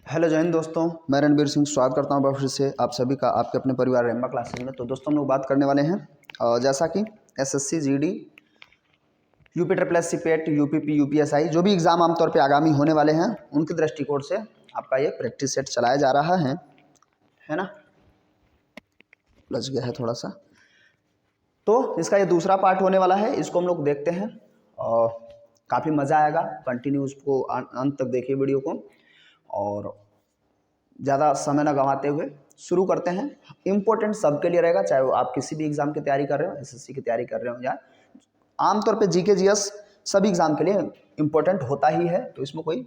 Hello जय हिंद दोस्तों, मैं रणबीर सिंह स्वागत करता हूं फिर से आप सभी का आपके अपने परिवार रेमा क्लासेज में। तो दोस्तों हम लोग बात करने वाले हैं जैसा कि SSC GD UP triple S CIPET UPP UPSI जो भी एग्ज़ाम आमतौर पे आगामी होने वाले हैं उनके दृष्टिकोण से आपका ये प्रैक्टिस सेट चलाया जा रहा है ना। लग गया है थोड़ा सा। तो इसका ये दूसरा पार्ट होने वाला है, इसको हम लोग देखते हैं और काफ़ी मज़ा आएगा। कंटिन्यू उसको अंत तक देखिए वीडियो को और ज़्यादा समय ना गंवाते हुए शुरू करते हैं। इम्पोर्टेंट सबके लिए रहेगा, चाहे वो आप किसी भी एग्ज़ाम की तैयारी कर रहे हो, एसएससी की तैयारी कर रहे हो या आमतौर पे जीके जीएस सभी एग्ज़ाम के लिए इम्पोर्टेंट होता ही है, तो इसमें कोई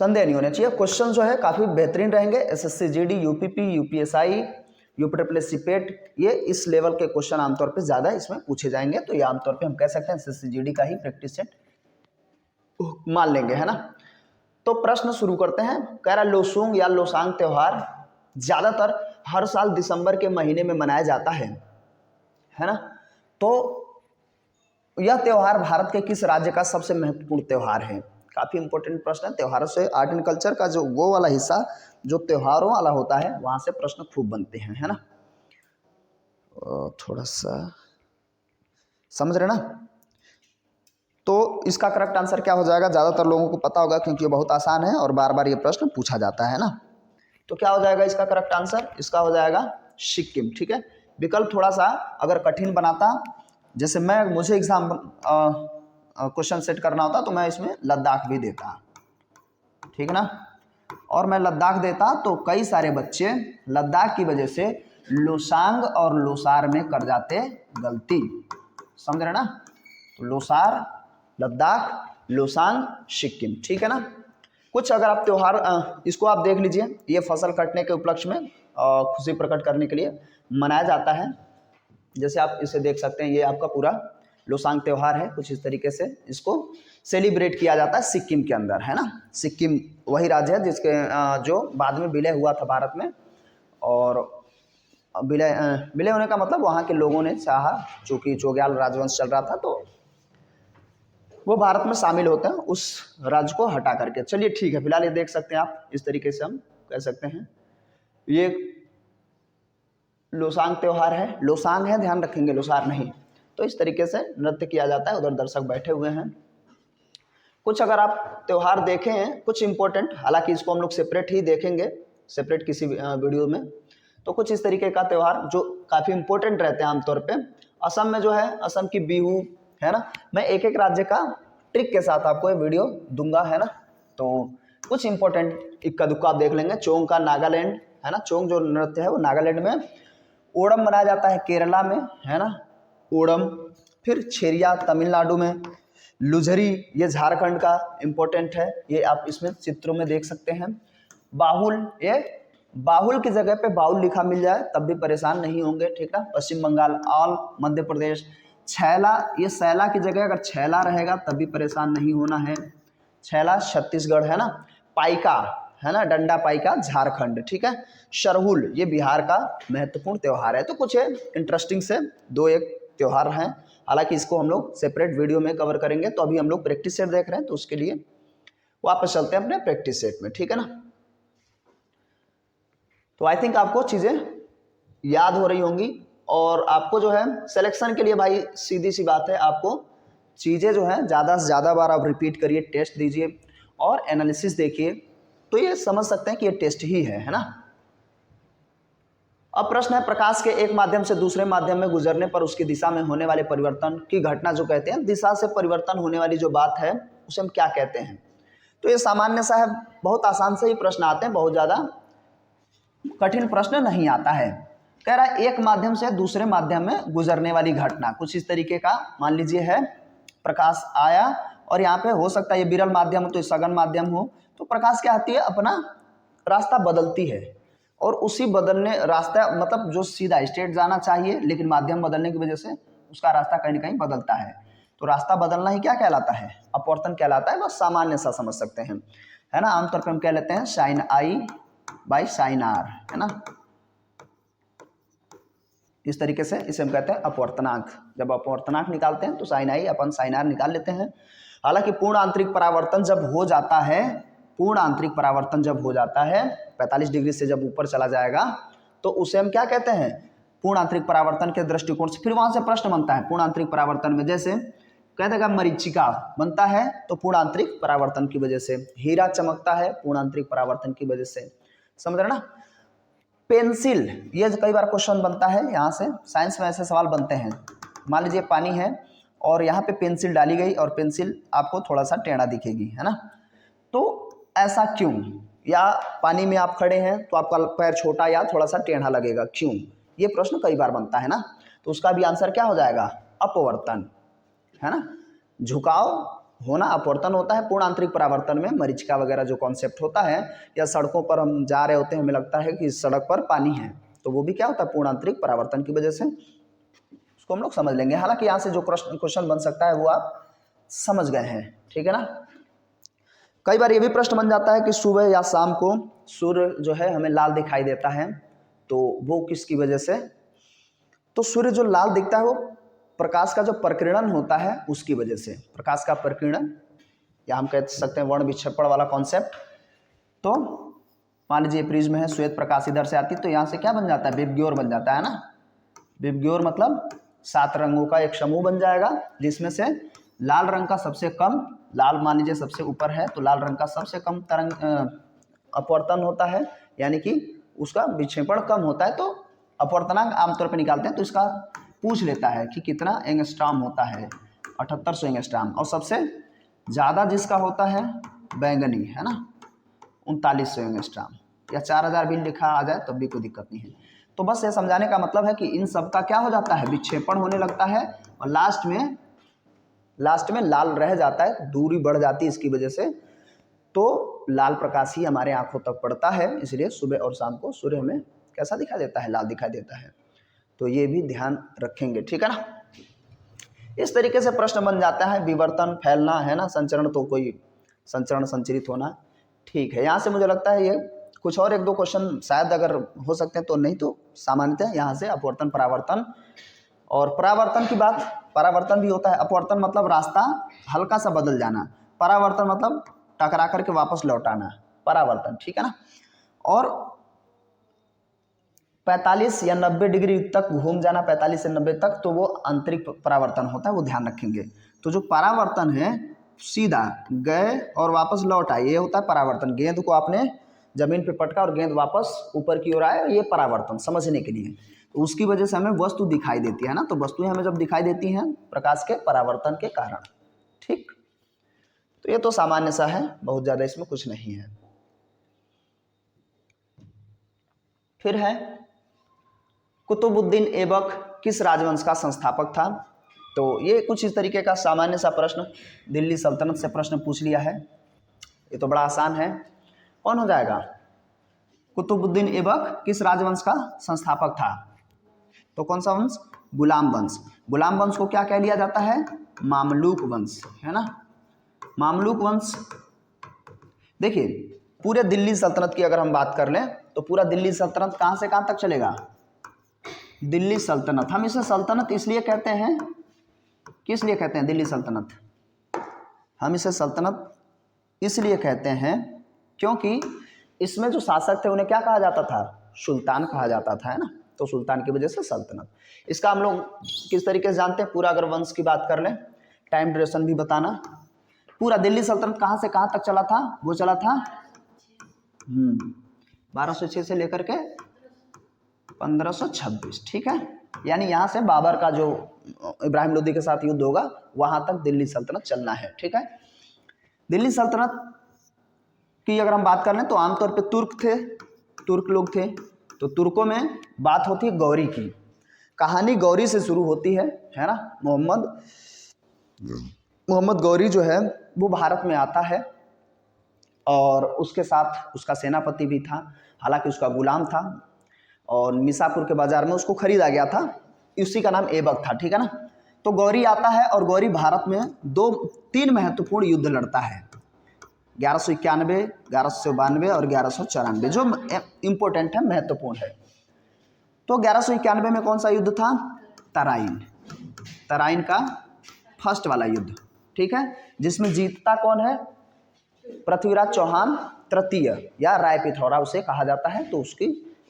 संदेह नहीं होना चाहिए। क्वेश्चन जो है काफ़ी बेहतरीन रहेंगे। SSC GD UPP UPSI UP triple S CIPET ये इस लेवल के क्वेश्चन आमतौर पे ज़्यादा इसमें पूछे जाएंगे, तो ये आमतौर पे हम कह सकते हैं एसएससी जीडी का ही प्रैक्टिस सेट मान लेंगे, है ना। तो प्रश्न शुरू करते हैं। कह रहा लोसूंग या लोसांग त्यौहार ज़्यादातर हर साल दिसंबर के महीने में मनाया जाता है ना। तो यह त्यौहार भारत के किस राज्य का सबसे महत्वपूर्ण त्यौहार है? काफ़ी इंपॉर्टेंट प्रश्न है। त्योहारों से आर्ट एंड कल्चर का जो वो वाला हिस्सा जो त्योहारों वाला होता है वहाँ से प्रश्न खूब बनते हैं, है ना। थोड़ा सा समझ रहे ना। तो इसका करेक्ट आंसर क्या हो जाएगा? ज़्यादातर लोगों को पता होगा क्योंकि ये बहुत आसान है और बार बार ये प्रश्न पूछा जाता है ना। तो क्या हो जाएगा इसका करेक्ट आंसर? इसका हो जाएगा सिक्किम। ठीक है, विकल्प थोड़ा सा अगर कठिन बनाता, जैसे मुझे एग्जाम क्वेश्चन सेट करना होता तो मैं इसमें लद्दाख भी देता, ठीक ना। और मैं लद्दाख देता तो कई सारे बच्चे लद्दाख की वजह से लोसांग और लोसार में कर जाते गलती, समझ रहे ना। तो लोसार लद्दाख, लोसांग सिक्किम, ठीक है ना। कुछ अगर आप त्यौहार इसको आप देख लीजिए, ये फसल कटने के उपलक्ष्य में खुशी प्रकट करने के लिए मनाया जाता है। जैसे आप इसे देख सकते हैं, ये आपका पूरा लोसांग त्यौहार है, कुछ इस तरीके से इसको सेलिब्रेट किया जाता है सिक्किम के अंदर, है ना। सिक्किम वही राज्य है जिसके जो बाद में विलय हुआ था भारत में, और विलय होने का मतलब वहाँ के लोगों ने चाहा, चूँकि चोग्याल राजवंश चल रहा था तो वो भारत में शामिल होते हैं, उस राज्य को हटा करके। चलिए ठीक है, फिलहाल ये देख सकते हैं आप, इस तरीके से हम कह सकते हैं ये लोसांग त्यौहार है। लोसांग है, ध्यान रखेंगे, लोसार नहीं। तो इस तरीके से नृत्य किया जाता है, उधर दर्शक बैठे हुए हैं। कुछ अगर आप त्यौहार देखें हैं कुछ इंपॉर्टेंट, हालांकि इसको हम लोग सेपरेट ही देखेंगे, सेपरेट किसी वीडियो में। तो कुछ इस तरीके का त्यौहार जो काफ़ी इंपॉर्टेंट रहते हैं आमतौर पे। असम में जो है, असम की बिहू है ना। मैं एक एक राज्य का ट्रिक के साथ आपको ये वीडियो दूंगा, है ना। तो कुछ इंपॉर्टेंट इक्का दुक्का आप देख लेंगे। चोंग का नागालैंड, है ना, चोंग जो नृत्य है वो नागालैंड में। ओणम मनाया जाता है केरला में, है ना, ओणम। फिर छेरिया तमिलनाडु में। लुझरी ये झारखंड का इम्पोर्टेंट है, ये आप इसमें चित्रों में देख सकते हैं। बाहुल, ये बाहुल की जगह पे बाउल लिखा मिल जाए तब भी परेशान नहीं होंगे, ठीक ना। पश्चिम बंगाल, आल मध्य प्रदेश। छैला, ये सैला की जगह अगर छैला रहेगा तब भी परेशान नहीं होना है, छैला छत्तीसगढ़, है ना। पाइका, है ना, डंडा पाइका झारखंड, ठीक है। सरहुल ये बिहार का महत्वपूर्ण त्यौहार है। तो कुछ है इंटरेस्टिंग से दो एक त्यौहार हैं, हालांकि इसको हम लोग सेपरेट वीडियो में कवर करेंगे। तो अभी हम लोग प्रैक्टिस सेट देख रहे हैं, तो उसके लिए वापस चलते हैं अपने प्रैक्टिस सेट में, ठीक है ना। तो आई थिंक आपको चीज़ें याद हो रही होंगी, और आपको जो है सिलेक्शन के लिए भाई सीधी सी बात है, आपको चीज़ें जो है ज़्यादा से ज़्यादा बार आप रिपीट करिए, टेस्ट दीजिए और एनालिसिस देखिए, तो ये समझ सकते हैं कि ये टेस्ट ही है ना। अब प्रश्न है, प्रकाश के एक माध्यम से दूसरे माध्यम में गुजरने पर उसकी दिशा में होने वाले परिवर्तन की घटना जो कहते हैं, दिशा से परिवर्तन होने वाली जो बात है उसे हम क्या कहते हैं? तो ये सामान्य सा है, बहुत आसान से ही प्रश्न आते हैं, बहुत ज़्यादा कठिन प्रश्न नहीं आता है। कह रहा है एक माध्यम से दूसरे माध्यम में गुजरने वाली घटना, कुछ इस तरीके का मान लीजिए है। प्रकाश आया और यहाँ पे हो सकता है ये विरल माध्यम हो तो सघन माध्यम हो, तो प्रकाश क्या आती है, अपना रास्ता बदलती है, और उसी बदलने रास्ता मतलब जो सीधा स्ट्रेट जाना चाहिए लेकिन माध्यम बदलने की वजह से उसका रास्ता कहीं ना कहीं बदलता है। तो रास्ता बदलना ही क्या कहलाता है? अपवर्तन कहलाता है। बस सामान्य सा समझ सकते हैं, है ना। आमतौर पर हम कह लेते हैं sine i by sine r, है ना। इस तरीके से इसे हम कहते हैं अपवर्तनांक। जब अपवर्तनांक निकालते हैं तो sine i upon sine r निकाल लेते हैं। हालांकि पूर्ण आंतरिक परावर्तन जब हो जाता है, पूर्ण आंतरिक परावर्तन जब हो जाता है 45 डिग्री से जब ऊपर चला जाएगा तो उसे हम क्या कहते हैं, पूर्ण आंतरिक परावर्तन के दृष्टिकोण से। फिर वहां से प्रश्न बनता है पूर्ण आंतरिक परावर्तन में, जैसे कह देगा मरीचिका बनता है तो पूर्ण आंतरिक परावर्तन की वजह से, हीरा चमकता है पूर्ण आंतरिक परावर्तन की वजह से, समझ रहे ना। पेंसिल, ये कई बार क्वेश्चन बनता है यहाँ से, साइंस में ऐसे सवाल बनते हैं। मान लीजिए पानी है और यहाँ पे पेंसिल डाली गई और पेंसिल आपको थोड़ा सा टेढ़ा दिखेगी, है ना, तो ऐसा क्यों, या पानी में आप खड़े हैं तो आपका पैर छोटा या थोड़ा सा टेढ़ा लगेगा, क्यों, ये प्रश्न कई बार बनता है ना। तो उसका भी आंसर क्या हो जाएगा, अपवर्तन, है ना। झुकाव होना अपवर्तन होता है पूर्ण आंतरिक परावर्तन में। मरीचिका वगैरह जो कॉन्सेप्ट होता है, या सड़कों पर हम जा रहे होते हैं, हमें लगता है कि इस सड़क पर पानी है, तो वो भी क्या होता है, पूर्ण आंतरिक परावर्तन की वजह से। उसको हम लोग समझ लेंगे। हालांकि यहाँ से जो क्वेश्चन बन सकता है वो आप समझ गए हैं, ठीक है ना। कई बार ये भी प्रश्न बन जाता है कि सुबह या शाम को सूर्य जो है हमें लाल दिखाई देता है, तो वो किसकी वजह से। तो सूर्य जो लाल दिखता है वो प्रकाश का जो प्रकीर्णन होता है उसकी वजह से, प्रकाश का प्रकीर्णन, या हम कह सकते हैं वर्ण विक्षेपण वाला कॉन्सेप्ट। तो मान लीजिए प्रिज्म है, श्वेत प्रकाश इधर से आती है तो यहाँ से क्या बन जाता है, विबग्योर बन जाता है ना। विबग्योर मतलब 7 रंगों का एक समूह बन जाएगा, जिसमें से लाल रंग का सबसे कम, लाल मान लीजिए सबसे ऊपर है तो लाल रंग का सबसे कम तरंग अपवर्तन होता है, यानी कि उसका विक्षेपण कम होता है, तो अपवर्तनांक आमतौर पर निकालते हैं तो इसका पूछ लेता है कि कितना एंगस्ट्रॉम होता है, 7800 एंगस्ट्रॉम, और सबसे ज़्यादा जिसका होता है बैंगनी, है ना, 3900 एंगस्ट्रॉम, या 4000 भी लिखा आ जाए तब भी कोई दिक्कत नहीं है। तो बस ये समझाने का मतलब है कि इन सब का क्या हो जाता है, विक्षेपण होने लगता है और लास्ट में लाल रह जाता है, दूरी बढ़ जाती है इसकी वजह से। तो लाल प्रकाश ही हमारे आंखों तक पड़ता है, इसलिए सुबह और शाम को सूर्य हमें कैसा दिखाई देता है, लाल दिखाई देता है। तो ये भी ध्यान रखेंगे, ठीक है ना। इस तरीके से प्रश्न बन जाता है, विवर्तन, फैलना, है ना, संचरण, तो कोई संचरण, संचरित होना, ठीक है। यहाँ से मुझे लगता है ये कुछ और 1-2 क्वेश्चन शायद अगर हो सकते हैं, तो नहीं तो सामान्यतः यहाँ से अपवर्तन, परावर्तन, और परावर्तन की बात, परावर्तन भी होता है। अपवर्तन मतलब रास्ता हल्का सा बदल जाना, परावर्तन मतलब टकरा करके वापस लौटाना, परावर्तन, ठीक है ना। और 45 या 90 डिग्री तक घूम जाना, 45 से 90 तक, तो वो आंतरिक परावर्तन होता है, वो ध्यान रखेंगे। तो जो परावर्तन है सीधा गए और वापस लौट आए, ये होता है परावर्तन। गेंद को आपने जमीन पे पटका और गेंद वापस ऊपर की ओर आए, ये परावर्तन समझने के लिए। तो उसकी वजह से हमें वस्तु दिखाई देती है ना, तो वस्तुएं हमें जब दिखाई देती हैं प्रकाश के परावर्तन के कारण, ठीक। तो ये तो सामान्य सा है, बहुत ज़्यादा इसमें कुछ नहीं है। फिर है कुतुबुद्दीन ऐबक किस राजवंश का संस्थापक था। तो ये कुछ इस तरीके का सामान्य सा प्रश्न दिल्ली सल्तनत से प्रश्न पूछ लिया है, ये तो बड़ा आसान है। कौन हो जाएगा, कुतुबुद्दीन ऐबक किस राजवंश का संस्थापक था। तो कौन सा वंश, गुलाम वंश। गुलाम वंश को क्या कह लिया जाता है, मामलूक वंश, है ना। मामलूक वंश, देखिए पूरे दिल्ली सल्तनत की अगर हम बात कर लें तो पूरा दिल्ली सल्तनत कहाँ से कहाँ तक चलेगा, दिल्ली सल्तनत। हम इसे सल्तनत इसलिए कहते हैं, किस लिए कहते हैं दिल्ली सल्तनत, हम इसे सल्तनत इसलिए कहते हैं क्योंकि इसमें जो शासक थे उन्हें क्या कहा जाता था, सुल्तान कहा जाता था, है ना। तो सुल्तान की वजह से सल्तनत। इसका हम लोग किस तरीके से जानते हैं, पूरा अगर वंश की बात कर लें, टाइम ड्यूरेशन भी बताना। पूरा दिल्ली सल्तनत कहाँ से कहाँ तक चला था, वो चला था 1206 से लेकर के 1526, ठीक है। यानी यहाँ से बाबर का जो इब्राहिम लोदी के साथ युद्ध होगा वहाँ तक दिल्ली सल्तनत चलना है, ठीक है। दिल्ली सल्तनत की अगर हम बात कर लें तो आमतौर पे तुर्क लोग थे। तो तुर्कों में बात होती है गौरी की, कहानी गौरी से शुरू होती है ना। मोहम्मद गौरी जो है वो भारत में आता है और उसके साथ उसका सेनापति भी था, हालांकि उसका गुलाम था, और मिसापुर के बाजार में उसको खरीदा गया था, उसी का नाम ऐबक था, ठीक है ना। तो गौरी आता है और गौरी भारत में 3 महत्वपूर्ण युद्ध लड़ता है, 1191, 1192 और 1194, जो इम्पोर्टेंट है, महत्वपूर्ण है। तो 1191 में कौन सा युद्ध था, तराइन का फर्स्ट वाला युद्ध, ठीक है, जिसमें जीतता कौन है, पृथ्वीराज चौहान तृतीय या राय पिथौरा उसे कहा जाता है, तो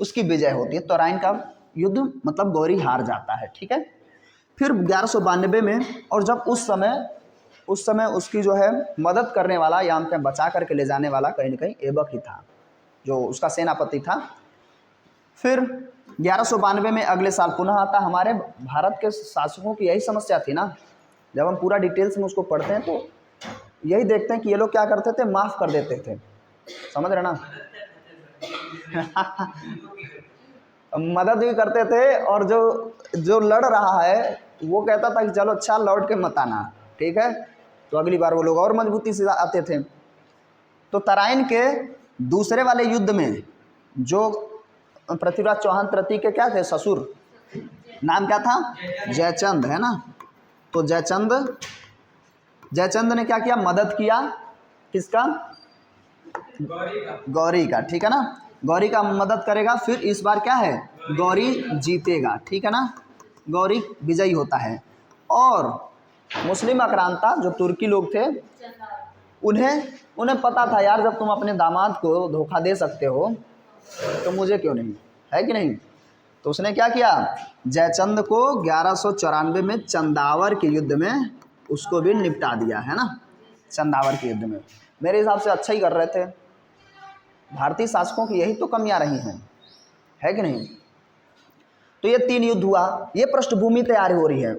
उसकी विजय होती है। तराइन का युद्ध मतलब गौरी हार जाता है, ठीक है। फिर 1192 में, और जब उस समय उसकी जो है मदद करने वाला या उनके बचा करके ले जाने वाला कहीं ना कहीं ऐबक ही था, जो उसका सेनापति था। फिर 1192 में अगले साल पुनः आता। हमारे भारत के शासकों की यही समस्या थी ना, जब हम पूरा डिटेल्स में उसको पढ़ते हैं तो यही देखते हैं कि ये लोग क्या करते थे, माफ़ कर देते थे, समझ रहे ना। मदद भी करते थे, और जो लड़ रहा है वो कहता था कि चलो अच्छा लौट के मत आना, ठीक है, तो अगली बार वो लोग और मजबूती से आते थे। तो तराइन के दूसरे वाले युद्ध में जो पृथ्वीराज चौहान तृतीय के क्या थे, ससुर, नाम क्या था, जयचंद, है ना। तो जयचंद ने क्या किया, मदद किया, किसका, गौरी का, ठीक है ना। गौरी का मदद करेगा, फिर इस बार क्या है, गौरी जीतेगा, ठीक है ना, गौरी विजयी होता है। और मुस्लिम आक्रांता जो तुर्की लोग थे, उन्हें पता था यार, जब तुम अपने दामाद को धोखा दे सकते हो तो मुझे क्यों नहीं, है कि नहीं। तो उसने क्या किया, जयचंद को 1194 में चंदावर के युद्ध में उसको भी निपटा दिया, है ना। चंदावर के युद्ध में मेरे हिसाब से अच्छा ही कर रहे थे। भारतीय शासकों की यही तो कमियां रही हैं, है कि नहीं। तो ये 3 युद्ध हुआ, ये पृष्ठभूमि तैयार हो रही है।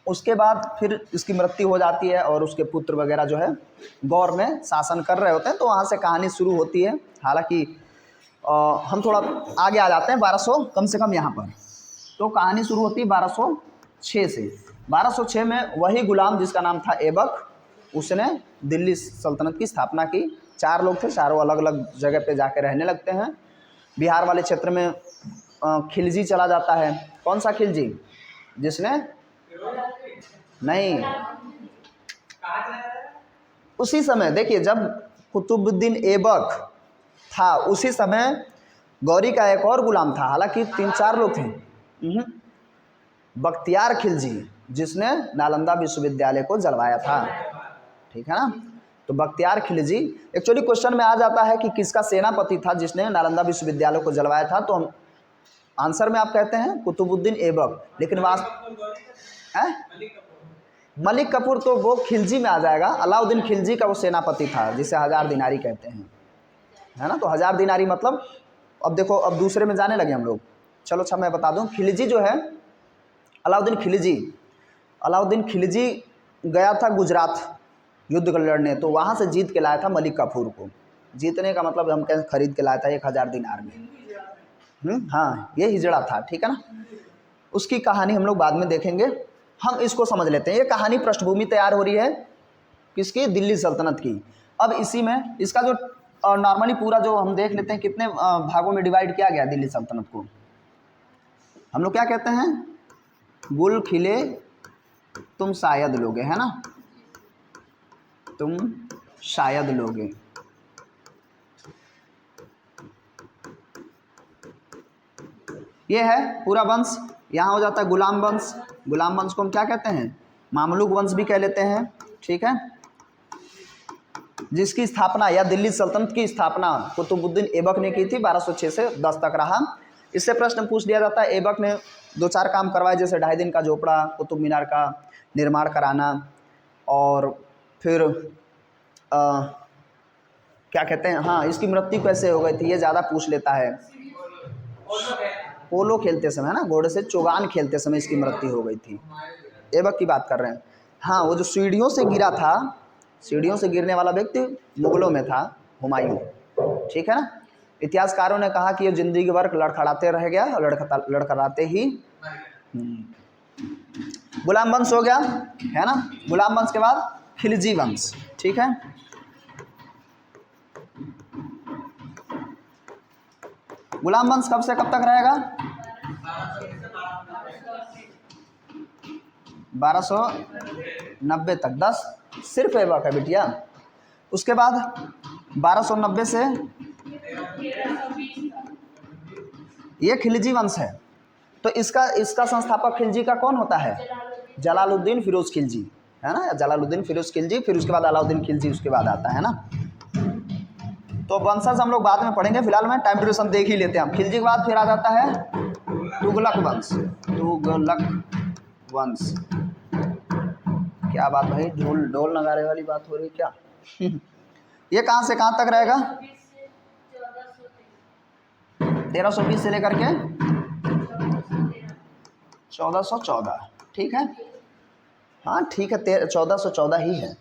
उसके बाद फिर इसकी मृत्यु हो जाती है, और उसके पुत्र वगैरह जो है गौर में शासन कर रहे होते हैं, तो वहाँ से कहानी शुरू होती है। हालांकि हम थोड़ा आगे आ जाते हैं, 1200 कम से कम यहाँ पर। तो कहानी शुरू होती है 1206 से। 1206 में वही गुलाम जिसका नाम था ऐबक, उसने दिल्ली सल्तनत की स्थापना की। 4 लोग थे, चारों अलग अलग जगह पे जाके रहने लगते हैं। बिहार वाले क्षेत्र में खिलजी चला जाता है। कौन सा खिलजी, जिसने, नहीं, उसी समय देखिए जब कुतुबुद्दीन ऐबक था, उसी समय गौरी का एक और गुलाम था, हालांकि 3-4 लोग थे। बख्तियार खिलजी, जिसने नालंदा विश्वविद्यालय को जलवाया था, ठीक है ना। तो बख्तियार खिलजी, एक्चुअली क्वेश्चन में आ जाता है कि किसका सेनापति था जिसने नालंदा विश्वविद्यालय को जलवाया था, तो हम आंसर में आप कहते हैं कुतुबुद्दीन ऐबक, लेकिन मलिक कपूर तो वो खिलजी में आ जाएगा। अलाउद्दीन खिलजी का वो सेनापति था, जिसे 1000 दिनारी कहते हैं, है ना। तो 1000 दिनारी मतलब, अब देखो अब दूसरे में जाने लगे हम लोग। चलो अच्छा मैं बता दूं, खिलजी जो है, अलाउद्दीन खिलजी गया था गुजरात युद्ध लड़ने, तो वहाँ से जीत के लाया था मलिक कफूर को। जीतने का मतलब हम कहें खरीद के लाया था 1000 दिनार में। हाँ, ये हिजड़ा था, ठीक है ना। उसकी कहानी हम लोग बाद में देखेंगे, हम इसको समझ लेते हैं। ये कहानी पृष्ठभूमि तैयार हो रही है किसकी, दिल्ली सल्तनत की। अब इसी में इसका जो नॉर्मली पूरा जो हम देख लेते हैं कितने भागों में डिवाइड किया गया दिल्ली सल्तनत को। हम लोग क्या कहते हैं, गुल खिले तुम शायद लोगे, है ना, तुम शायद लोगे। ये है पूरा वंश। यहाँ हो जाता है गुलाम वंश। गुलाम वंश को हम क्या कहते हैं, मामलुक वंश भी कह लेते हैं, ठीक है। जिसकी स्थापना या दिल्ली सल्तनत की स्थापना कुतुबुद्दीन ऐबक ने की थी, 1206 से 10 तक रहा। इससे प्रश्न पूछ लिया जाता है, ऐबक ने 2-4 काम करवाए, जैसे 2.5 दिन का झोपड़ा, कुतुब मीनार का निर्माण कराना, और फिर क्या कहते हैं, हाँ, इसकी मृत्यु कैसे हो गई थी ये ज़्यादा पूछ लेता है। पोलो खेलते समय, है ना, घोड़े से चोगान खेलते समय इसकी मृत्यु हो गई थी। ऐबक की बात कर रहे हैं। हाँ, वो जो सीढ़ियों से गिरा था, सीढ़ियों से गिरने वाला व्यक्ति मुगलों में था, हुमायूं, ठीक है ना। इतिहासकारों ने कहा कि ये जिंदगी भर लड़खड़ाते रह गया, लड़खड़ाते ही। गुलाम वंश हो गया, है ना। गुलाम वंश के बाद खिलजी वंश, ठीक है। गुलाम वंश कब से कब तक रहेगा, 1290 तक। 10 सिर्फ ऐबक है बिटिया। उसके बाद 1290 से ये खिलजी वंश है। तो इसका संस्थापक खिलजी का कौन होता है, जलालुद्दीन फिरोज खिलजी, है ना, जलालुद्दीन फिरोज खिलजी, फिर उसके बाद अलाउद्दीन खिलजी उसके बाद आता है ना। तो वंशज हम लोग बाद में पढ़ेंगे, फिलहाल में टाइम ड्यूरेशन देख ही लेते हैं हम। खिलजी के बाद फिर आ जाता है तुगलक वंश। तुगलक वंश, क्या बात भाई, ढोल ढोल नगाड़े वाली बात हो रही क्या? ये कहाँ से कहाँ तक रहेगा? 1320 से लेकर के 1414, ठीक है, हाँ ठीक है, 1414 ही है,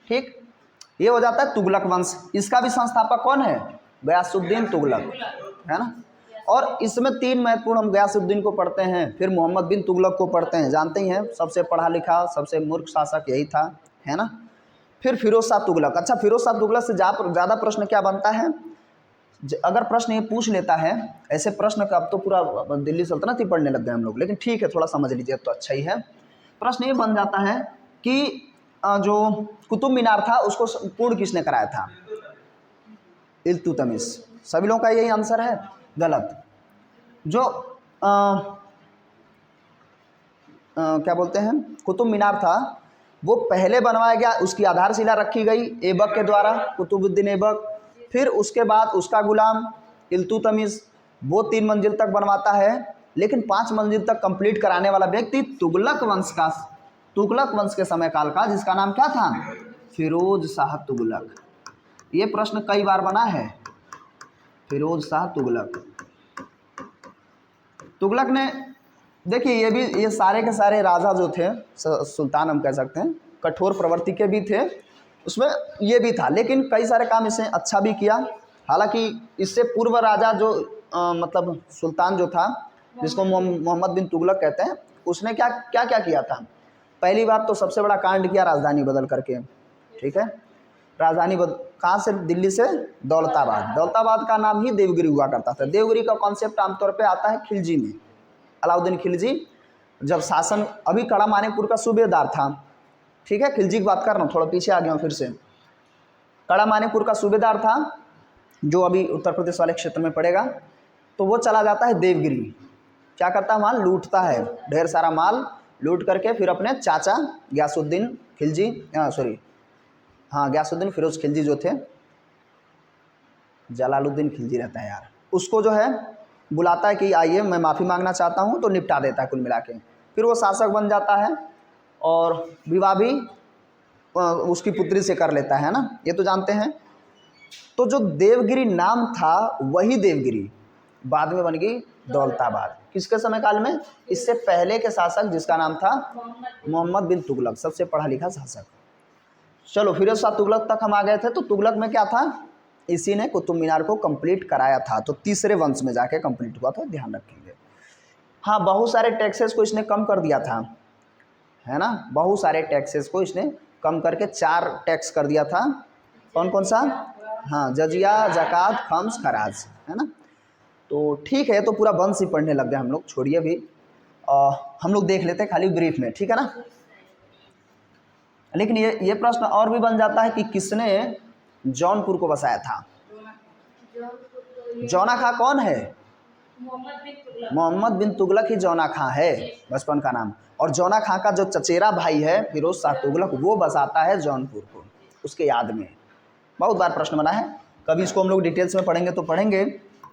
ठीक। ये हो जाता है तुगलक वंश। इसका भी संस्थापक कौन है? गयासुद्दीन तुगलक, है ना। और इसमें 3 महत्वपूर्ण, हम गयासुद्दीन को पढ़ते हैं, फिर मोहम्मद बिन तुगलक को पढ़ते हैं, जानते ही हैं, सबसे पढ़ा लिखा सबसे मूर्ख शासक यही था, है ना। फिर फिरोज शाह तुगलक। अच्छा, फिरोज शाह तुगलक से ज़्यादा प्रश्न क्या बनता है? अगर प्रश्न ये पूछ लेता है, ऐसे प्रश्न का अब तो पूरा दिल्ली सल्तनत ही पढ़ने लग गए हम लोग, लेकिन ठीक है, थोड़ा समझ लीजिए तो अच्छा ही है। प्रश्न ये बन जाता है कि जो कुतुब मीनार था उसको पूर्ण किसने कराया था? इल्तुतमिश। सभी लोगों का यही आंसर है, गलत। जो क्या बोलते हैं, कुतुब मीनार था, वो पहले बनवाया गया, उसकी आधारशिला रखी गई ऐबक के द्वारा, कुतुबुद्दीन ऐबक। फिर उसके बाद उसका गुलाम इल्तुतमिश वो 3 मंजिल तक बनवाता है, लेकिन 5 मंजिल तक कंप्लीट कराने वाला व्यक्ति तुगलक वंश के समय काल का, जिसका नाम क्या था? फिरोज शाह तुगलक। ये प्रश्न कई बार बना है, फिरोज शाह तुगलक। तुगलक ने, देखिए ये सारे के सारे राजा जो थे, सुल्तान हम कह सकते हैं, कठोर प्रवृत्ति के भी थे, उसमें ये भी था, लेकिन कई सारे काम इसने अच्छा भी किया। हालांकि इससे पूर्व राजा जो मतलब सुल्तान जो था, जिसको मोहम्मद बिन तुगलक कहते हैं, उसने क्या क्या क्या किया था? पहली बात तो सबसे बड़ा कांड किया राजधानी बदल करके, ठीक है। राजधानी कहाँ से? दिल्ली से दौलताबाद का नाम ही देवगिरी हुआ करता था। देवगिरी का कॉन्सेप्ट आमतौर पे आता है खिलजी में। अलाउद्दीन खिलजी जब शासन, अभी कड़ा मानिकपुर का सूबेदार था, ठीक है, खिलजी की बात कर रहा हूँ, थोड़ा पीछे आ गया हूँ फिर से। कड़ा मानिकपुर का सूबेदार था, जो अभी उत्तर प्रदेश वाले क्षेत्र में पड़ेगा। तो वो चला जाता है देवगिरी, क्या करता है? वहाँ लूटता है, ढेर सारा माल लूट करके फिर अपने चाचा गयासुद्दीन खिलजी, गयासुद्दीन फिरोज खिलजी जो थे, जलालुद्दीन खिलजी रहता है यार, उसको जो है बुलाता है कि आइए मैं माफ़ी मांगना चाहता हूँ, तो निपटा देता है कुल मिला के। फिर वो शासक बन जाता है और विवाह भी उसकी पुत्री से कर लेता है ना, ये तो जानते हैं। तो जो देवगिरी नाम था वही देवगिरी बाद में बन गई दौलताबाद। किसके समय काल में? इससे पहले के शासक जिसका नाम था मोहम्मद बिन तुगलक, सबसे पढ़ा लिखा शासक। चलो फिरोज शाह तुगलक तक हम आ गए थे। तो तुगलक में क्या था? इसी ने कुतुब मीनार को कंप्लीट कराया था, तो तीसरे वंश में जाके कंप्लीट हुआ था, ध्यान रखेंगे। हाँ, बहुत सारे टैक्सेस को इसने कम कर दिया था, है ना, बहुत सारे टैक्सेस को इसने कम करके 4 टैक्स कर दिया था। कौन कौन सा? हाँ, जजिया, ज़कात, खम्स, खराज, है ना। तो ठीक है, तो पूरा वंश ही पढ़ने लग गए हम लोग, छोड़िए भी, हम लोग देख लेते हैं खाली ब्रीफ में, ठीक है ना। लेकिन ये प्रश्न और भी बन जाता है कि किसने जौनपुर को बसाया था? जौना खां कौन है? मोहम्मद बिन तुगलक ही जौना खां है, बचपन का नाम। और जौना खां का जो चचेरा भाई है फिरोज शाह तुगलक, वो बसाता है जौनपुर को, उसके याद में। बहुत बार प्रश्न बना है, कभी इसको हम लोग डिटेल्स में पढ़ेंगे तो पढ़ेंगे।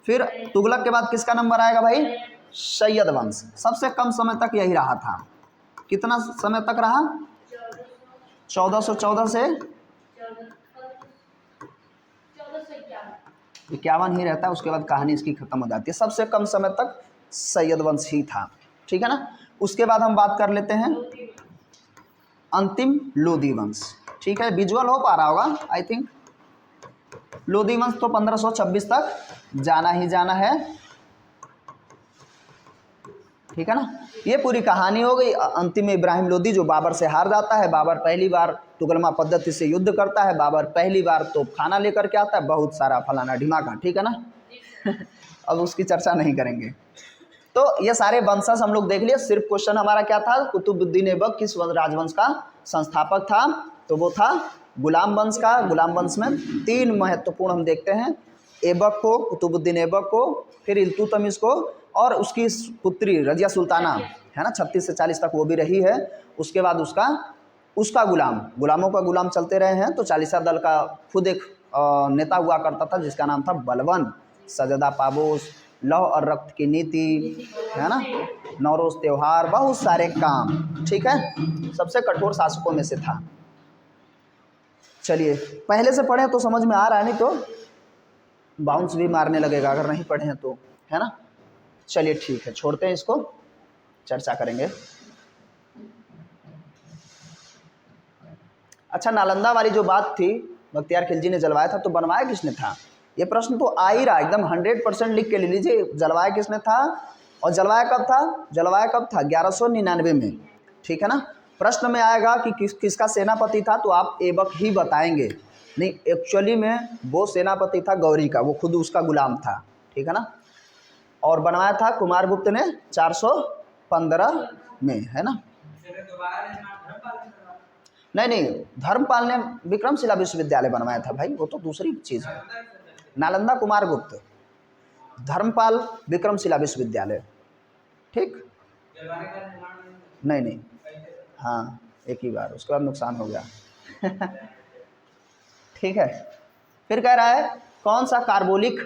फिर तुगलक के बाद किसका नंबर आएगा भाई? सैयद वंश। सबसे कम समय तक यही रहा था। कितना समय तक रहा? 1414 से 51 ही रहता है, उसके बाद कहानी इसकी खत्म हो जाती है। सबसे कम समय तक सैयद वंश ही था, ठीक है ना। उसके बाद हम बात कर लेते हैं अंतिम लोदी वंश, ठीक है। विजुअल हो पा रहा होगा आई थिंक। लोदी वंश तो 1526 तक जाना ही जाना है, ठीक है ना। ये पूरी कहानी हो गई। अंतिम में इब्राहिम लोदी जो बाबर से हार जाता है, बाबर पहली बार तुगलमा पद्धति से युद्ध करता है, बाबर पहली बार तो खाना लेकर के आता है, बहुत सारा फलाना ढिमाका, ठीक है ना। अब उसकी चर्चा नहीं करेंगे। तो ये सारे वंशज हम लोग देख लिए। सिर्फ क्वेश्चन हमारा क्या था? कुतुबुद्दीन ऐबक किस राजवंश का संस्थापक था? तो वो था गुलाम वंश का। गुलाम वंश में 3 महत्वपूर्ण हम देखते हैं, ऐबक को, कुतुबुद्दीन ऐबक को, फिर इल्तुतमिश को, और उसकी पुत्री रजिया सुल्ताना, है ना, 36 से 40 तक वो भी रही है। उसके बाद उसका उसका गुलाम, गुलामों का गुलाम चलते रहे हैं। तो चालीसा दल का खुद एक नेता हुआ करता था जिसका नाम था बलवन, सजदा पाबोस, लौह और रक्त की नीति, है ना, नौरोज त्योहार, बहुत सारे काम, ठीक है, सबसे कठोर शासकों में से था। चलिए पहले से पढ़े तो समझ में आ रहा है, नहीं तो बाउंस भी मारने लगेगा अगर नहीं पढ़े हैं तो, है ना। चलिए ठीक है, छोड़ते हैं इसको, चर्चा करेंगे। अच्छा, नालंदा वाली जो बात थी, बख्तियार खिलजी ने जलवाया था, तो बनवाया किसने था? ये प्रश्न तो आ ही रहा, एकदम 100% लिख के ले लीजिए, जलवाया किसने था और जलवाया कब था? जलवाया कब था? 1199 में, ठीक है ना। प्रश्न में आएगा कि किसका सेनापति था, तो आप एबक ही बताएंगे। नहीं, एक्चुअली में वो सेनापति था गौरी का, वो खुद उसका गुलाम था, ठीक है ना। और बनवाया था कुमारगुप्त ने 415 में, है ना। नहीं, धर्मपाल ने विक्रमशिला विश्वविद्यालय बनवाया था भाई, वो तो दूसरी चीज़ है। नालंदा कुमारगुप्त, धर्मपाल विक्रमशिला विश्वविद्यालय, ठीक। नहीं, हाँ एक ही बार, उसके बाद नुकसान हो गया। ठीक है। फिर कह रहा है कौन सा कार्बोलिक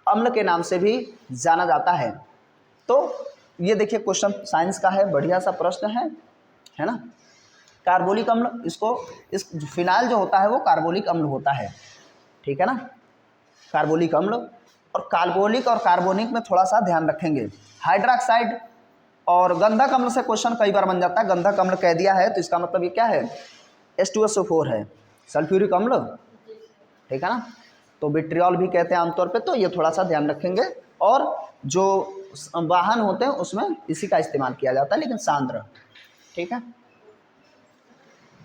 अम्ल के नाम से भी जाना जाता है? तो ये देखिए क्वेश्चन साइंस का है, बढ़िया सा प्रश्न है ना। कार्बोलिक अम्ल, इसको इस फिनाइल जो होता है वो कार्बोलिक अम्ल होता है, ठीक है ना, कार्बोलिक अम्ल। और कार्बोलिक और कार्बोनिक में थोड़ा सा ध्यान रखेंगे। हाइड्रोक्साइड और गंधक अम्ल से क्वेश्चन कई बार बन जाता है। गंधक अम्ल कह दिया है तो इसका मतलब ये क्या है? H2SO4 है, सल्फ्यूरिक अम्ल, ठीक है ना। तो विट्रियल भी कहते हैं आमतौर पे, तो ये थोड़ा सा ध्यान रखेंगे। और जो वाहन होते हैं उसमें इसी का इस्तेमाल किया जाता है, लेकिन सांद्र, ठीक है।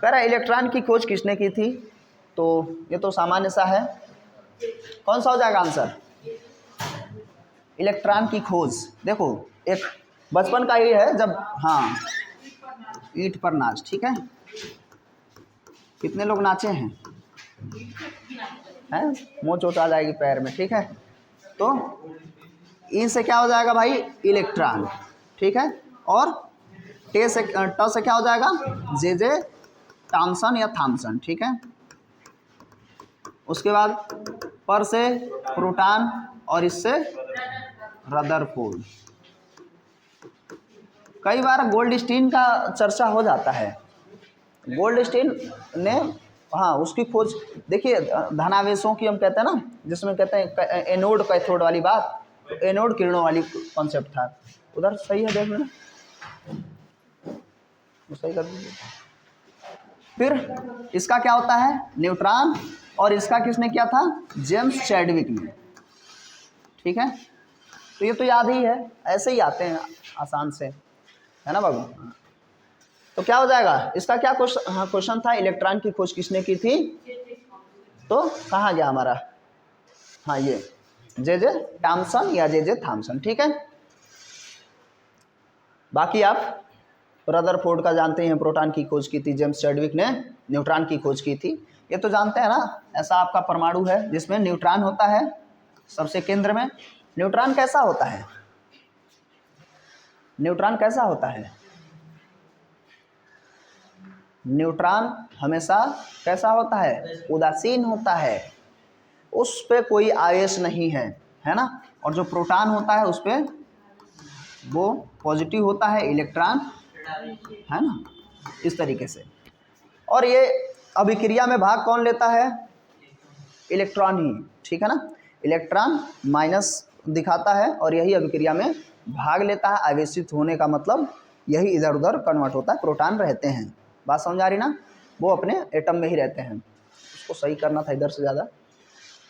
कह रहा है इलेक्ट्रॉन की खोज किसने की थी? तो ये तो सामान्य सा है, कौन सा हो जाएगा आंसर? इलेक्ट्रॉन की खोज, देखो एक बचपन का ये है जब, हाँ, ईंट पर नाच, ठीक है। कितने लोग नाचे हैं? मुँह चोट आ जाएगी पैर में, ठीक है। तो इनसे क्या हो जाएगा भाई? इलेक्ट्रॉन, ठीक है। और ट से क्या हो जाएगा? जे थॉमसन या थॉमसन, ठीक है। उसके बाद पर से प्रोटॉन और इससे रदरफोर्ड। कई बार गोल्डस्टीन का चर्चा हो जाता है। गोल्डस्टीन ने, हाँ, उसकी खोज देखिए, धनावेशों की हम कहते हैं ना, जिसमें कहते हैं एनोड कैथोड वाली बात, तो एनोड किरणों वाली कॉन्सेप्ट था। उधर सही है, देख लेना, सही कर दीजिए। फिर इसका क्या होता है? न्यूट्रॉन। और इसका किसने किया था? जेम्स चैडविक ने, ठीक है। तो ये तो याद ही है, ऐसे ही आते हैं आसान से, है ना बाबू। तो क्या हो जाएगा इसका? क्या क्वेश्चन था? इलेक्ट्रॉन की खोज किसने की थी? तो कहाँ गया हमारा? हाँ, ये जे थॉमसन या जे थॉमसन, ठीक है। बाकी आप रदरफोर्ड का जानते हैं, प्रोटॉन की खोज की थी जेम्स चैडविक ने, न्यूट्रॉन की खोज की थी, ये तो जानते हैं ना। ऐसा आपका परमाणु है जिसमें न्यूट्रॉन होता है सबसे केंद्र में। न्यूट्रॉन कैसा होता है? न्यूट्रॉन कैसा होता है? न्यूट्रॉन हमेशा कैसा होता है? उदासीन होता है, उस पे कोई आवेश नहीं है, है ना। और जो प्रोटॉन होता है उस पे वो पॉजिटिव होता है, इलेक्ट्रॉन, है ना, इस तरीके से। और ये अभिक्रिया में भाग कौन लेता है? इलेक्ट्रॉन ही, ठीक है ना। इलेक्ट्रॉन माइनस दिखाता है और यही अभिक्रिया में भाग लेता है। आवेशित होने का मतलब यही इधर उधर कन्वर्ट होता है, प्रोटॉन रहते हैं। बात समझ आ रही ना? वो अपने एटम में ही रहते हैं। उसको सही करना था इधर से ज़्यादा।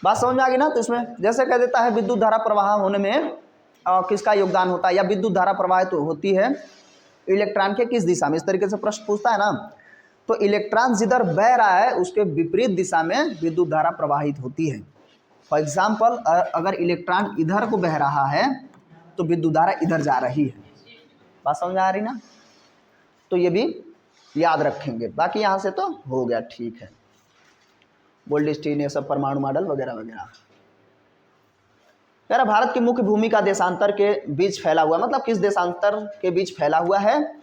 बात समझ आ गई ना? तो इसमें जैसे कह देता है विद्युत धारा प्रवाह होने में किसका योगदान होता है, या विद्युत धारा प्रवाह तो होती है इलेक्ट्रॉन के किस दिशा में, इस तरीके से प्रश्न पूछता है ना। तो इलेक्ट्रॉन जिधर बह रहा है उसके विपरीत दिशा में विद्युत धारा प्रवाहित होती है। फॉर एग्जाम्पल, अगर इलेक्ट्रॉन इधर को बह रहा है तो विद्युत धारा इधर जा रही है। बात समझ आ रही ना? तो ये भी याद रखेंगे। बाकी यहाँ से तो हो गया, ठीक है। गोल्डस्टीन, ये सब परमाणु मॉडल वगैरह वगैरह। यार भारत की मुख्य भूमि का देशांतर के बीच फैला हुआ, मतलब किस देशांतर के बीच फैला हुआ है,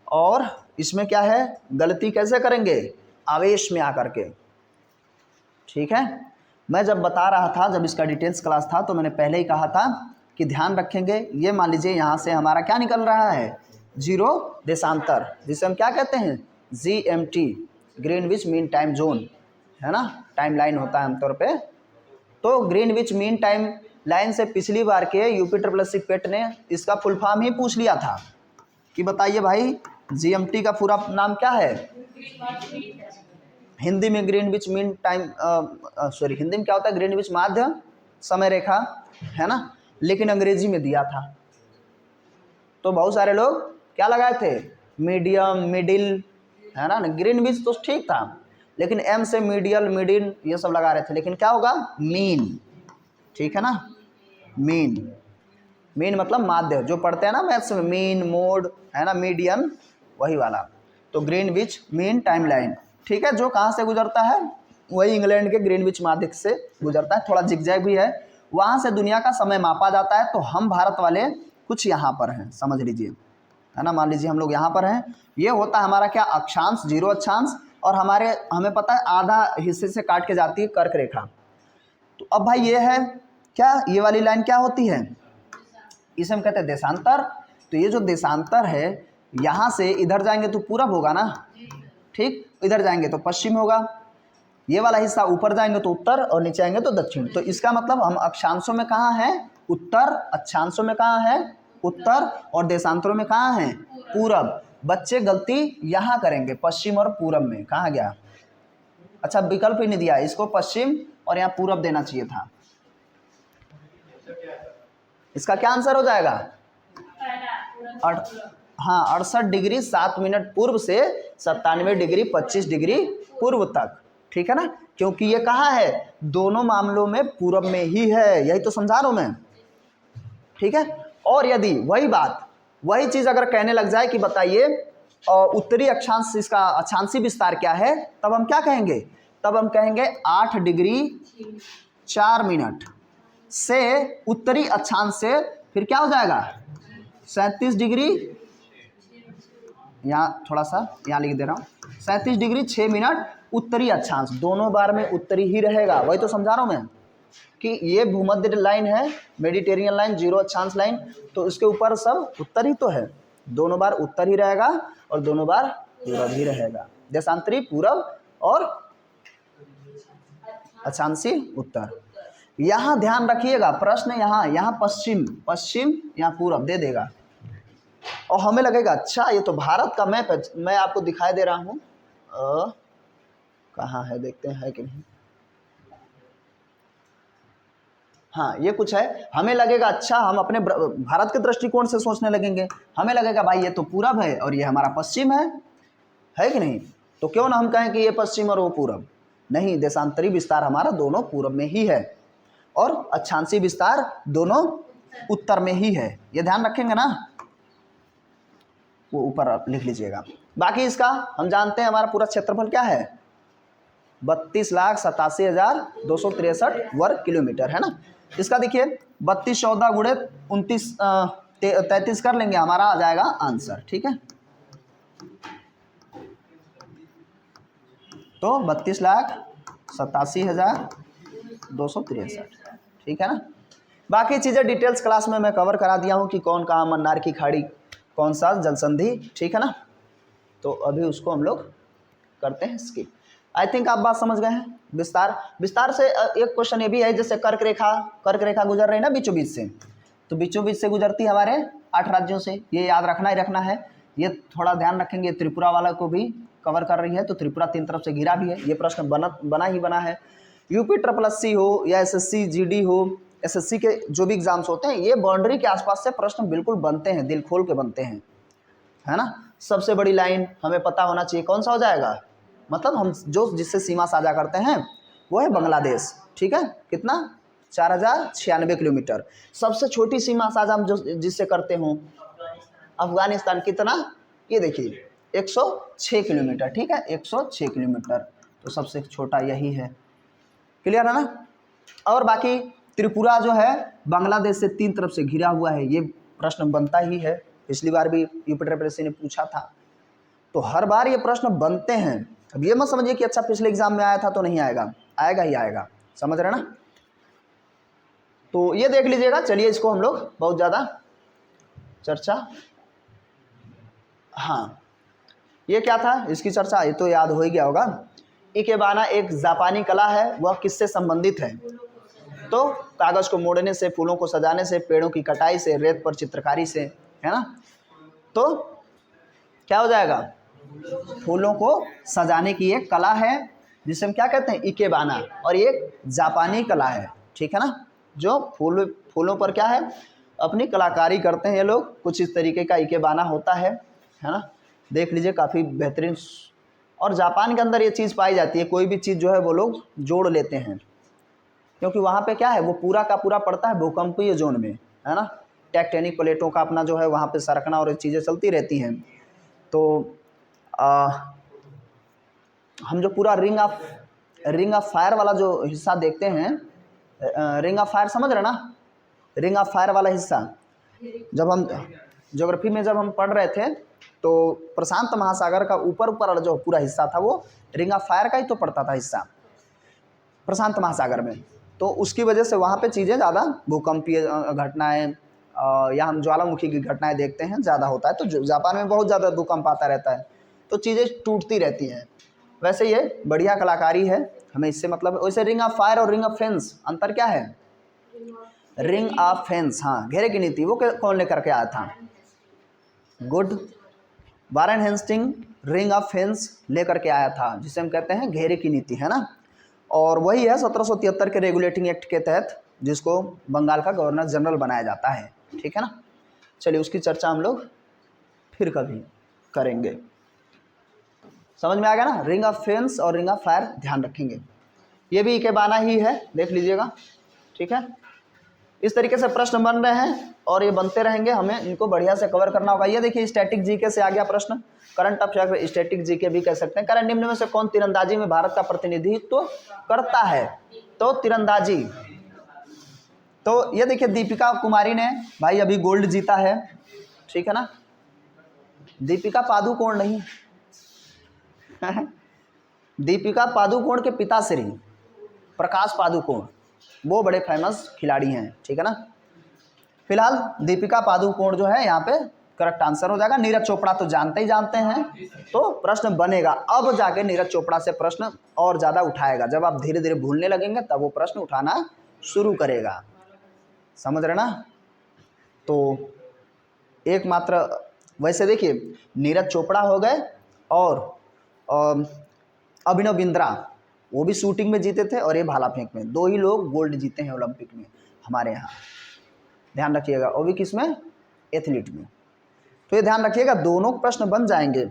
और इसमें क्या है, गलती कैसे करेंगे, आवेश में आकर के। ठीक है, मैं जब बता रहा था, जब इसका डिटेल्स क्लास था, तो मैंने पहले ही कहा था कि ध्यान रखेंगे। ये मान लीजिए यहाँ से हमारा क्या निकल रहा है, जीरो देशांतर, जिसे हम क्या कहते हैं, GMT, Greenwich mean time zone, है ना, टाइम लाइन होता है आमतौर पे। तो ग्रीनविच मीन टाइम लाइन से पिछली बार के यूपी पेट ने इसका फुल फॉर्म ही पूछ लिया था कि बताइए भाई GMT का पूरा नाम क्या है। हिंदी में Greenwich mean time, sorry Hindi में क्या होता है, ग्रीनविच माध्य समय रेखा, है ना, लेकिन अंग्रेजी में दिया था। तो बहुत सारे लोग क्या लगाए थे, मीडियम, मिडिल, है ना, ग्रीनविच तो ठीक था, लेकिन एम से मीडियल, मिडिल ये सब लगा रहे थे, लेकिन क्या होगा, मीन। ठीक है ना, मीन, मीन मतलब माध्य, जो पढ़ते हैं ना मैथ्स में, मीन, मोड, है ना, मीडियन, वही वाला। तो ग्रीनविच मीन टाइम लाइन, ठीक है, जो कहाँ से गुजरता है, वही इंग्लैंड के ग्रीनविच माध्य से गुजरता है, थोड़ा जिगजैग भी है, वहाँ से दुनिया का समय मापा जाता है। तो हम भारत वाले कुछ यहाँ पर हैं, समझ लीजिए, है ना, मान लीजिए हम लोग यहाँ पर हैं, ये होता है हमारा क्या, अक्षांश, जीरो अक्षांश, और हमें पता है आधा हिस्से से काट के जाती है कर्क रेखा। तो अब भाई ये है क्या, ये वाली लाइन क्या होती है, इसे हम कहते हैं देशांतर। तो ये जो देशांतर है, यहाँ से इधर जाएंगे तो पूरब होगा ना, ठीक, इधर जाएंगे तो पश्चिम होगा, ये वाला हिस्सा ऊपर जाएंगे तो उत्तर, और नीचे आएंगे तो दक्षिण। तो इसका मतलब हम अक्षांशों में कहाँ हैं, उत्तर, अक्षांशों में कहाँ है, उत्तर, और देशांतरों में कहाँ है, पूरब। बच्चे गलती यहाँ करेंगे, पश्चिम और पूरब में, कहाँ गया, अच्छा विकल्प ही नहीं दिया, इसको पश्चिम और यहाँ पूरब देना चाहिए था। इसका क्या आंसर हो जाएगा, हाँ 68 डिग्री 7 मिनट पूर्व से 97 डिग्री 25 डिग्री पूर्व तक। ठीक है ना, क्योंकि ये कहाँ है, दोनों मामलों में पूरब में ही है, यही तो समझा रहा हूं मैं। ठीक है, और यदि वही बात, वही चीज अगर कहने लग जाए कि बताइए उत्तरी अक्षांश, इसका अक्षांशी विस्तार क्या है, तब हम क्या कहेंगे, तब हम कहेंगे 8 डिग्री 4 मिनट से उत्तरी अक्षांश से फिर क्या हो जाएगा 37 डिग्री, यहाँ थोड़ा सा यहाँ लिख दे रहा हूँ, 37 डिग्री 6 मिनट उत्तरी अक्षांश, दोनों बार में उत्तरी ही रहेगा, वही तो समझा रहा हूँ मैं कि ये भूमध्य लाइन है, मेडिटेरियन लाइन, जीरो अक्षांश लाइन, तो इसके ऊपर सब उत्तर ही तो है, दोनों बार उत्तर ही रहेगा और दोनों बार पूरब ही रहेगा, देशांतरी पूरब और अक्षांशी उत्तर। यहाँ ध्यान रखिएगा, प्रश्न यहाँ पश्चिम, पश्चिम यहाँ पूरब दे देगा, और हमें लगेगा अच्छा ये तो भारत का मैप है, मैं आपको दिखाई दे रहा हूँ, कहाँ है देखते हैं, है कि नहीं, हाँ ये कुछ है, हमें लगेगा अच्छा, हम अपने भारत के दृष्टिकोण से सोचने लगेंगे, हमें लगेगा भाई ये तो पूरब है और ये हमारा पश्चिम है कि नहीं, तो क्यों ना हम कहें कि ये पश्चिम और वो पूरब, नहीं, देशांतरी विस्तार हमारा दोनों पूरब में ही है और अक्षांशी विस्तार दोनों उत्तर में ही है, ये ध्यान रखेंगे ना, वो ऊपर लिख लीजिएगा। बाकी इसका हम जानते हैं हमारा पूरा क्षेत्रफल क्या है, 32,87,263 वर्ग किलोमीटर, है ना। इसका देखिए 32 14 गुणे 29 33 कर लेंगे, हमारा आ जाएगा आंसर। ठीक है, तो 32,87,263, ठीक है ना। बाकी चीज़ें डिटेल्स क्लास में मैं कवर करा दिया हूँ कि कौन कहाँ, मन्नार की खाड़ी, कौन सा जलसंधि, ठीक है ना। तो अभी उसको हम लोग करते हैं स्किप। आई थिंक आप बात समझ गए हैं। विस्तार से एक क्वेश्चन ये भी है, जैसे कर्क रेखा गुजर रही है ना बीचों बीच से, तो बीचों बीच से गुजरती है हमारे 8 राज्यों से, ये याद रखना ही रखना है, ये थोड़ा ध्यान रखेंगे। त्रिपुरा वाला को भी कवर कर रही है, तो त्रिपुरा 3 तरफ से घिरा भी है, ये प्रश्न बना ही बना है। UPSSC हो या SSC GD हो, SSC के जो भी एग्जाम्स होते हैं, ये बाउंड्री के आसपास से प्रश्न बिल्कुल बनते हैं, दिल खोल के बनते हैं, है ना। सबसे बड़ी लाइन हमें पता होना चाहिए, कौन सा हो जाएगा, मतलब हम जो जिससे सीमा साझा करते हैं वो है बांग्लादेश। ठीक है, कितना, 4096 किलोमीटर। सबसे छोटी सीमा साझा हम जो जिससे करते हो अफगानिस्तान, कितना, ये देखिए 106 किलोमीटर। ठीक है, 106 किलोमीटर, तो सबसे छोटा यही है। क्लियर है ना। और बाकी त्रिपुरा जो है बांग्लादेश से 3 तरफ से घिरा हुआ है, ये प्रश्न बनता ही है, पिछली बार भी UPSSC ने पूछा था। तो हर बार ये प्रश्न बनते हैं। अब ये मत समझिए कि अच्छा पिछले एग्जाम में आया था तो नहीं आएगा, आएगा ही आएगा, समझ रहे ना। तो ये देख लीजिएगा। चलिए इसको हम लोग बहुत ज़्यादा चर्चा, हाँ ये क्या था इसकी चर्चा, ये तो याद हो ही गया होगा। इकेबाना एक जापानी कला है, वह किससे संबंधित है? तो कागज़ को मोड़ने से, फूलों को सजाने से, पेड़ों की कटाई से, रेत पर चित्रकारी से, है ना। तो क्या हो जाएगा? फूलों को सजाने की एक कला है जिसे हम क्या कहते हैं? इकेबाना। और ये एक जापानी कला है, ठीक है ना, जो फूलों पर क्या है, अपनी कलाकारी करते हैं ये लोग। कुछ इस तरीके का इकेबाना होता है ना। देख लीजिए काफ़ी बेहतरीन। और जापान के अंदर ये चीज़ पाई जाती है, कोई भी चीज़ जो है वो लोग जोड़ लेते हैं, क्योंकि वहाँ पे क्या है, वो पूरा का पूरा पड़ता है भूकंपीय जोन में, है ना। टेक्टोनिक प्लेटों का अपना जो है वहाँ पे सरकना और चीज़ें चलती रहती हैं। तो हम जो पूरा रिंग ऑफ फायर वाला जो हिस्सा देखते हैं, रिंग ऑफ फायर समझ रहे ना, रिंग ऑफ फायर वाला हिस्सा, जब हम ज्योग्राफी में जब हम पढ़ रहे थे तो प्रशांत महासागर का ऊपर ऊपर जो पूरा हिस्सा था वो रिंग ऑफ फायर का ही तो पड़ता था हिस्सा प्रशांत महासागर में। तो उसकी वजह से वहाँ पे चीज़ें ज़्यादा भूकंपीय घटनाएं या हम ज्वालामुखी की घटनाएं देखते हैं ज़्यादा होता है। तो जापान में बहुत ज़्यादा भूकंप आता रहता है, तो चीज़ें टूटती रहती हैं। वैसे ये बढ़िया कलाकारी है, हमें इससे मतलब। वैसे रिंग ऑफ फायर और रिंग ऑफ फेंस अंतर क्या है? रिंग ऑफ फेंस, हाँ घेरे की नीति, वो कौन लेकर के आया था? Good, Warren Hastings ring of fence लेकर के आया था, जिसे हम कहते हैं घेरे की नीति, है ना। और वही है 1773 के रेगुलेटिंग एक्ट के तहत जिसको बंगाल का गवर्नर जनरल बनाया जाता है, ठीक है ना। चलिए उसकी चर्चा हम लोग फिर कभी करेंगे। समझ में आ गया ना, रिंग ऑफ फेंस और रिंग ऑफ फायर ध्यान रखेंगे। ये भी इकेबाना ही है, देख लीजिएगा, ठीक है। इस तरीके से प्रश्न बन रहे हैं और ये बनते रहेंगे, हमें इनको बढ़िया से कवर करना होगा। ये देखिए स्टैटिक जीके से आ गया प्रश्न, करंट अफेयर स्टैटिक जीके भी कह सकते हैं। कारण निम्न में से कौन तीरंदाजी में भारत का प्रतिनिधित्व करता है? तो तीरंदाजी, तो ये देखिए दीपिका कुमारी ने भाई अभी गोल्ड जीता है, ठीक है ना। दीपिका पादुकोण नहीं दीपिका पादुकोण के पिताश्री प्रकाश पादुकोण, वो बड़े फेमस खिलाड़ी हैं, ठीक है ना। फिलहाल दीपिका पादुकोण जो है यहाँ पे करेक्ट आंसर हो जाएगा। नीरज चोपड़ा तो जानते ही जानते हैं, तो प्रश्न बनेगा अब जाके नीरज चोपड़ा से प्रश्न और ज़्यादा उठाएगा। जब आप धीरे धीरे भूलने लगेंगे तब वो प्रश्न उठाना शुरू करेगा, समझ रहे ना। तो एकमात्र, वैसे देखिए नीरज चोपड़ा हो गए और अभिनव बिंद्रा, वो भी शूटिंग में जीते थे और ये भाला फेंक में, दो ही लोग गोल्ड जीते हैं ओलंपिक में हमारे यहाँ, ध्यान रखिएगा। वो भी किस में? एथलीट में। तो ये ध्यान रखिएगा, दोनों प्रश्न बन जाएंगे।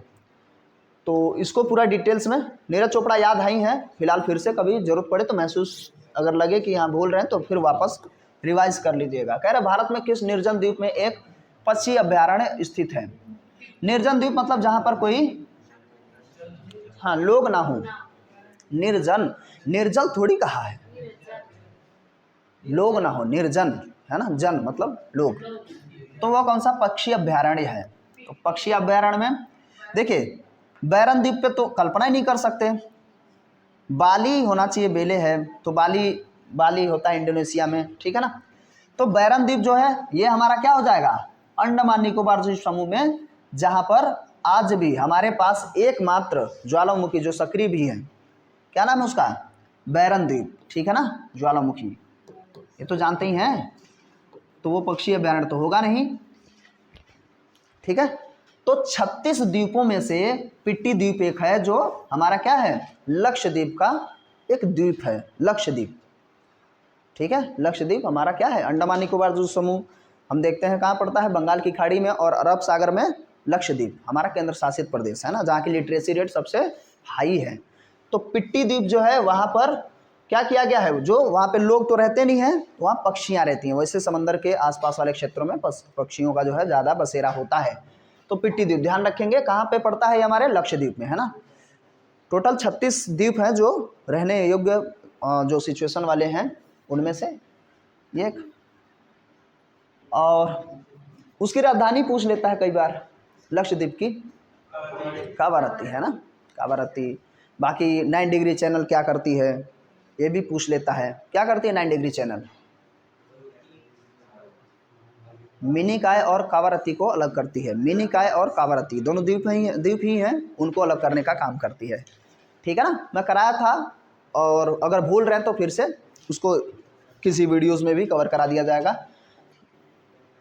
तो इसको पूरा डिटेल्स में नीरज चोपड़ा याद आई हैं, फिलहाल फिर से कभी जरूरत पड़े तो महसूस अगर लगे कि यहाँ भूल रहे हैं तो फिर वापस रिवाइज कर लीजिएगा। कह रहे भारत में किस निर्जन द्वीप में एक पक्षी अभ्यारण्य स्थित है? निर्जन द्वीप मतलब जहाँ पर कोई हाँ लोग ना हो। निर्जन, निर्जल थोड़ी कहा है, लोग ना हो, निर्जन है ना, जन मतलब लोग। तो वह कौन सा पक्षी अभ्यारण्य है? तो पक्षी अभ्यारण्य में देखिए बैरन द्वीप पे तो कल्पना ही नहीं कर सकते, बाली होना चाहिए, बेले है तो बाली होता है इंडोनेशिया में, ठीक है ना। तो बैरन द्वीप जो है ये हमारा क्या हो जाएगा? अंडमान निकोबार द्वीप समूह में, जहाँ पर आज भी हमारे पास एकमात्र ज्वालामुखी जो सक्रिय भी है, क्या नाम है उसका? बैरन द्वीप, ठीक है ना, ज्वालामुखी, ये तो जानते ही हैं। तो वो पक्षी अभ्यारण्य तो होगा नहीं, ठीक है। तो 36 द्वीपों में से पिट्टी द्वीप एक है जो हमारा क्या है? लक्षद्वीप का एक द्वीप है, लक्षद्वीप, ठीक है। लक्षद्वीप हमारा क्या है? अंडमान निकोबार द्वीप समूह हम देखते हैं कहाँ पड़ता है? बंगाल की खाड़ी में और अरब सागर में लक्षद्वीप हमारा केंद्र शासित प्रदेश है ना, जहाँ की लिटरेसी रेट सबसे हाई है। तो पिट्टी द्वीप जो है वहाँ पर क्या किया गया है? जो वहाँ पे लोग तो रहते नहीं हैं, वहाँ पक्षियाँ रहती हैं। वैसे समंदर के आसपास वाले क्षेत्रों में पक्षियों का जो है ज़्यादा बसेरा होता है। तो पिट्टी द्वीप ध्यान रखेंगे कहाँ पे पड़ता है? हमारे लक्षद्वीप में, है ना। टोटल 36 द्वीप हैं जो रहने योग्य जो सिचुएशन वाले हैं उनमें से एक। और उसकी राजधानी पूछ लेता है कई बार लक्षद्वीप की, कावारत्ती है ना, कावारत्ती। बाकी 9 डिग्री चैनल क्या करती है, ये भी पूछ लेता है। क्या करती है 9 डिग्री चैनल? मिनिकॉय और कावारत्ती को अलग करती है। मिनिकॉय और कावारत्ती दोनों द्वीप ही हैं, उनको अलग करने का काम करती है। ठीक है ना, मैं कराया था, और अगर भूल रहे हैं तो फिर से उसको किसी वीडियोस में भी कवर करा दिया जाएगा।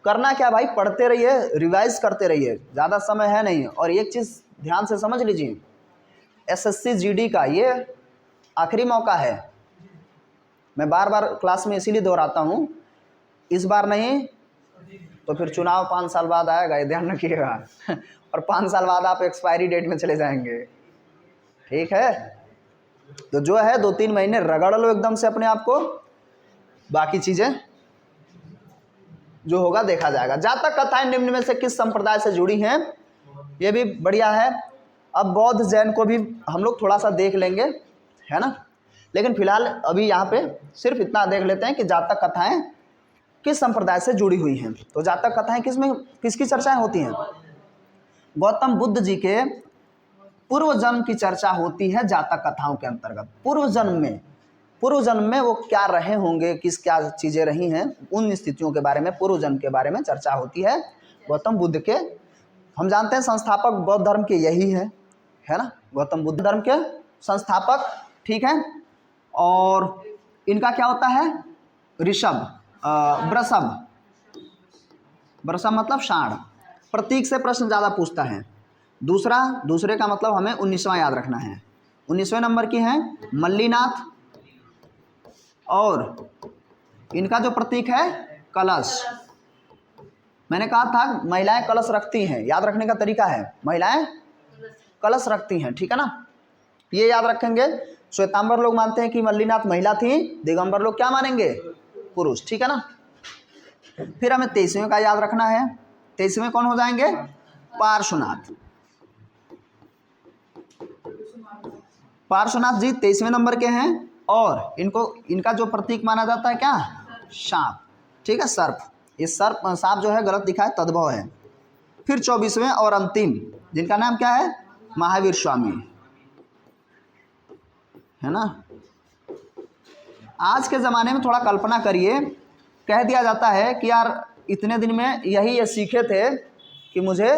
करना क्या भाई, पढ़ते रहिए, रिवाइज करते रहिए, ज़्यादा समय है नहीं। और एक चीज़ ध्यान से समझ लीजिए, एसएससी जीडी का ये आखिरी मौका है। मैं बार बार क्लास में इसीलिए दोहराता हूँ, इस बार नहीं तो फिर चुनाव 5 साल बाद आएगा, ये ध्यान रखिएगा। और 5 साल बाद आप एक्सपायरी डेट में चले जाएंगे। ठीक है, तो जो है 2-3 महीने रगड़ लो एकदम से अपने आप को, बाकी चीज़ें जो होगा देखा जाएगा। जातक कथाएं निम्न में से किस संप्रदाय से जुड़ी हैं, ये भी बढ़िया है। अब बौद्ध जैन को भी हम लोग थोड़ा सा देख लेंगे, है ना, लेकिन फिलहाल अभी यहाँ पे सिर्फ इतना देख लेते हैं कि जातक कथाएं किस संप्रदाय से जुड़ी हुई हैं। तो जातक कथाएं किसकी चर्चाएं होती हैं? गौतम बुद्ध जी के पूर्व जन्म की चर्चा होती है जातक कथाओं के अंतर्गत। पूर्व जन्म में वो क्या रहे होंगे, किस क्या चीज़ें रही हैं, उन स्थितियों के बारे में, पूर्व जन्म के बारे में चर्चा होती है गौतम बुद्ध के। हम जानते हैं संस्थापक बौद्ध धर्म के यही है ना, गौतम बुद्ध धर्म के संस्थापक। ठीक है, और इनका क्या होता है? ऋषभ, वृषभ मतलब सांड। प्रतीक से प्रश्न ज़्यादा पूछता है। दूसरे का मतलब हमें 19वां याद रखना है। 19वें नंबर की है मल्लीनाथ, और इनका जो प्रतीक है कलश। मैंने कहा था महिलाएं कलश रखती हैं, याद रखने का तरीका है, महिलाएं कलश रखती हैं। ठीक है ना, ये याद रखेंगे। श्वेतांबर लोग मानते हैं कि मल्लीनाथ महिला थी, दिगंबर लोग क्या मानेंगे? पुरुष। ठीक है ना, फिर हमें 23वें का याद रखना है। 23वें कौन हो जाएंगे? पार्श्वनाथ। पार्श्वनाथ जी 23वें नंबर के हैं, और इनका जो प्रतीक माना जाता है क्या? सांप। ठीक है, सर्प। ये सांप जो है गलत दिखा है, तद्भव है। फिर 24वें और अंतिम, जिनका नाम क्या है? महावीर स्वामी, है ना। आज के ज़माने में थोड़ा कल्पना करिए, कह दिया जाता है कि यार इतने दिन में यही ये सीखे थे कि मुझे